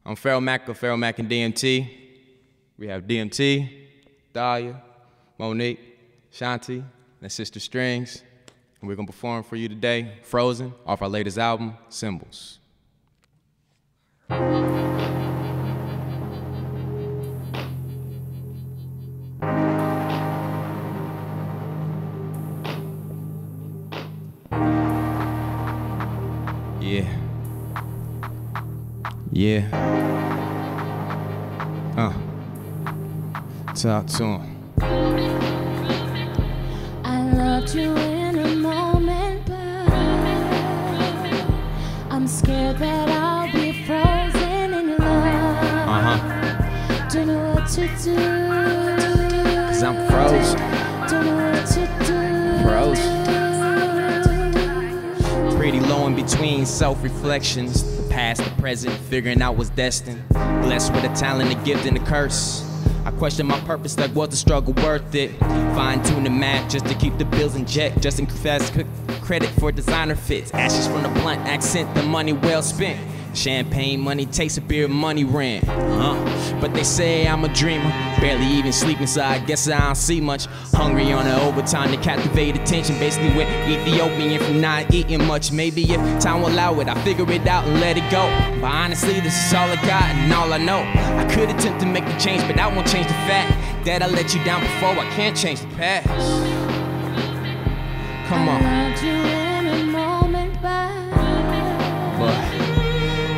I'm Pharaoh Mac of Pharaoh Mac and DMT. We have DMT, Dalia, Monique, Chauntee, and SistaStrings. And we're gonna perform for you today, Frozen, off our latest album, Symbols. Yeah. Talk to him. I loved you in a moment, but I'm scared that I'll be frozen in your love. Don't know what to do. 'Cause I'm frozen. Don't know what to do. Frozen. Pretty low in between self-reflections. The past, the present, figuring out what's destined. Blessed with a talent, a gift, and a curse. I question my purpose, like was the struggle worth it? Fine-tune the math just to keep the bills in check. Just in credit for designer fits. Ashes from the blunt accent, the money well spent. Champagne money takes a beer, money rent. But they say I'm a dreamer, barely even sleeping, so I guess I don't see much. Hungry on the overtime to captivate attention. Basically went Ethiopian from not eating much. Maybe if time will allow it, I'll figure it out and let it go. But honestly, this is all I got and all I know. I could attempt to make the change, but I won't change the fact that I let you down before. I can't change the past. Come on. I loved you in a moment, but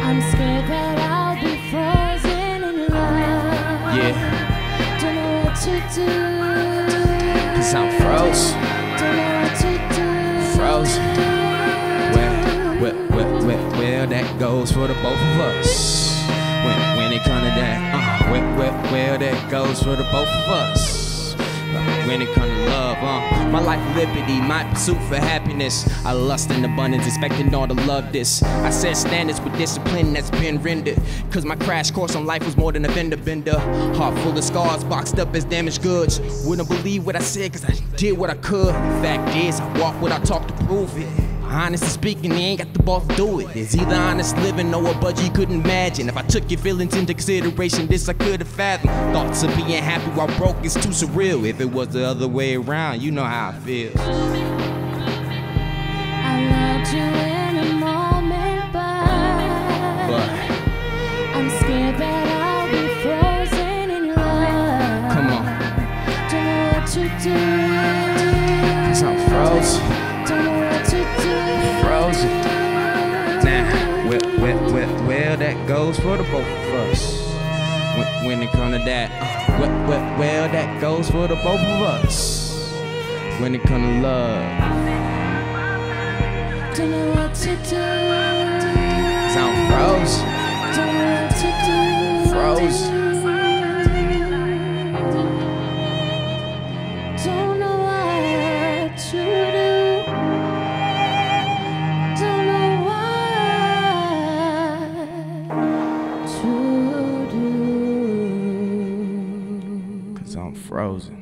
I'm scared that I'll be frozen in your love. Yeah. Don't know what to do. 'Cause I'm frozen. Don't know what to do. Frozen. Well, that goes for the both of us. When it come to that, well, that goes for the both of us. When it comes to love, my life liberty, my pursuit for happiness. I lust in abundance, expecting all to love this. I set standards with discipline that's been rendered. 'Cause my crash course on life was more than a fender bender. Heart full of scars, boxed up as damaged goods. Wouldn't believe what I said, 'cause I did what I could. The fact is, I walk what I talk to prove it. Honestly speaking, they ain't got the balls to do it. It's either honest living or a budget you couldn't imagine. If I took your feelings into consideration, this I could have fathomed. Thoughts of being happy while broke is too surreal. If it was the other way around, you know how it feels. I loved you in a moment, but I'm scared that I'll be frozen in your love. Come on. Don't know what to do. 'Cause I'm frozen. Don't know what to do. Frozen. Nah, well, that goes for the both of us. When it come to that, well, that goes for the both of us. When it come to love, Don't know what to do. 'cause I'm frozen. Don't know what to do. Frozen. Don't know what to do. Don't know what to do. 'Cause I'm frozen.